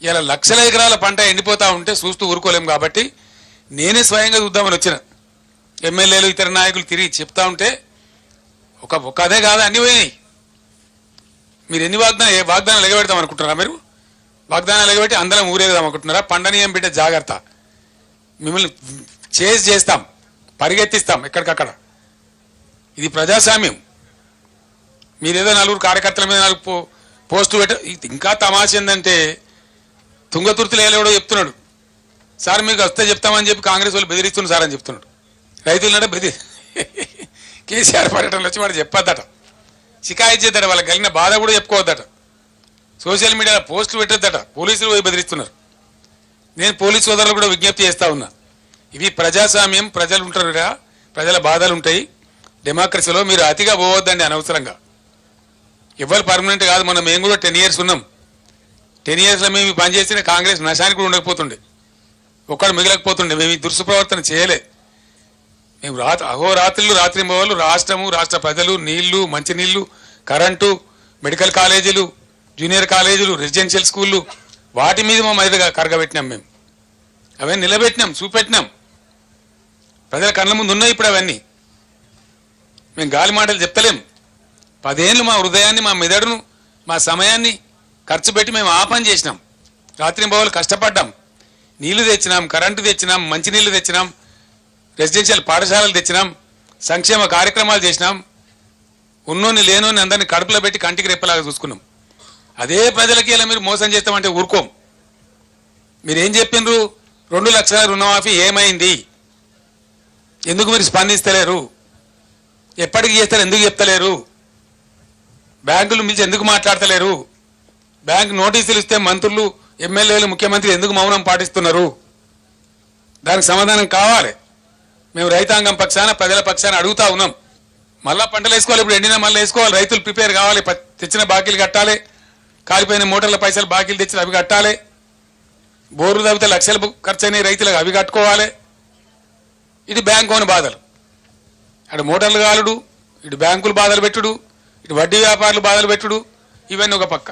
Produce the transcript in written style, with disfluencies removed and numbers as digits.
ఇలా లక్షల ఎకరాల పంట ఎండిపోతా ఉంటే చూస్తూ ఊరుకోలేము కాబట్టి నేనే స్వయంగా చూద్దామని వచ్చిన ఎమ్మెల్యేలు ఇతర నాయకులు తిరిగి చెప్తా ఉంటే ఒక అదే కాదు అన్ని పోయినాయి. మీరు ఎన్ని వాగ్దానాలు ఎగబెడతాం అనుకుంటున్నారా? మీరు వాగ్దానాలు ఎగబెట్టి అందరం ఊరేగదాం అనుకుంటున్నారా? పండనీయం బిడ్డ జాగ్రత్త, మిమ్మల్ని చేస్తాం, పరిగెత్తిస్తాం ఎక్కడికక్కడ. ఇది ప్రజాస్వామ్యం. మీరేదో నలుగురు కార్యకర్తల మీద 4 పోస్టులు ఇంకా తమాష ఏంటంటే తుంగతుర్తిలో ఏలేవడో చెప్తున్నాడు, సార్ మీకు వస్తే చెప్తామని చెప్పి కాంగ్రెస్ వాళ్ళు బెదిరిస్తున్నారు సార్ అని చెప్తున్నాడు. రైతులనే కేసీఆర్ పర్యటనలో వచ్చి వాడు చెప్పొద్దట, షికాయత్ చేద్దట, వాళ్ళకి కలిగిన బాధ కూడా చెప్పుకోవద్దట, సోషల్ మీడియాలో పోస్టులు పెట్టొద్దట, పోలీసులు పోయి బెదిరిస్తున్నారు. నేను పోలీసు సోదరులు కూడా విజ్ఞప్తి చేస్తా ఉన్నా, ఇవి ప్రజాస్వామ్యం, ప్రజలు ఉంటారు, ప్రజల బాధలు ఉంటాయి. డెమోక్రసీలో మీరు అతిగా పోవద్దండి అనవసరంగా. ఎవరు పర్మనెంట్ కాదు. మనం మేము కూడా 10 years ఉన్నాం. 10 yearsలో మేము పనిచేసిన కాంగ్రెస్ నశానికి కూడా ఉండకపోతుండే, ఒక్కడు మిగలకపోతుండే. మేము ఈ దుష్ప్రవర్తన చేయలే. మేము అహోరాత్రులు రాత్రింబవళ్ళు రాష్ట్రము, రాష్ట్ర ప్రజలు, నీళ్లు, మంచినీళ్లు, కరెంటు, మెడికల్ కాలేజీలు, జూనియర్ కాలేజీలు, రెసిడెన్షియల్ స్కూళ్ళు, వాటి మీద మా మీదుగా కరగబెట్టినాం. మేము అవన్నీ నిలబెట్టినాం, చూపెట్టినాం. ప్రజల కళ్ళ ముందు ఉన్నాయి ఇప్పుడు అవన్నీ. మేము గాలి మాటలు చెప్తలేం. 10 ఏళ్ళు మా హృదయాన్ని, మా మెదడును, మా సమయాన్ని ఖర్చు పెట్టి మేము ఆ పని చేసినాం. రాత్రింబవళ్ళు కష్టపడ్డాం. నీళ్లు తెచ్చినాం, కరెంటు తెచ్చినాం, మంచినీళ్లు తెచ్చినాం, రెసిడెన్షియల్ పాఠశాలలు తెచ్చినాం, సంక్షేమ కార్యక్రమాలు చేసినాం. ఉన్నోని లేనోని అందరినీ కడుపులో పెట్టి కంటికి రెప్పలాగా చూసుకున్నాం. అదే ప్రజలకి ఇలా మీరు మోసం చేస్తామంటే ఊరుకోం. మీరేం చెప్పిండ్రు? 2 లక్షల రుణమాఫీ ఏమైంది? ఎందుకు మీరు స్పందిస్తలేరు? ఎప్పటికి చేస్తారు? ఎందుకు చెప్తలేరు? బ్యాంకులు మించి ఎందుకు మాట్లాడతలేరు? బ్యాంకు నోటీసులు ఇస్తే మంత్రులు, ఎమ్మెల్యేలు, ముఖ్యమంత్రి ఎందుకు మౌనం పాటిస్తున్నారు? దానికి సమాధానం కావాలి. మేము రైతాంగం పక్షాన, ప్రజల పక్షాన అడుగుతా ఉన్నాం. మళ్ళా పంటలు వేసుకోవాలి. ఇప్పుడు ఎండినా మళ్ళీ వేసుకోవాలి. రైతులు ప్రిపేర్ కావాలి. తెచ్చిన బాకీలు కట్టాలి. కాలిపోయిన మోటార్ల పైసలు బాకీలు తెచ్చిన అవి కట్టాలి. బోర్లు తవ్వితే లక్షలు ఖర్చు అయినాయి రైతులకు, అవి కట్టుకోవాలి. ఇది బ్యాంకు అని బాధలు. అటు మోటార్లు కాలుడు, ఇటు బ్యాంకులు బాధలు పెట్టుడు, ఇటు వడ్డీ వ్యాపారులు బాధలు పెట్టుడు, ఇవన్నీ ఒక పక్క.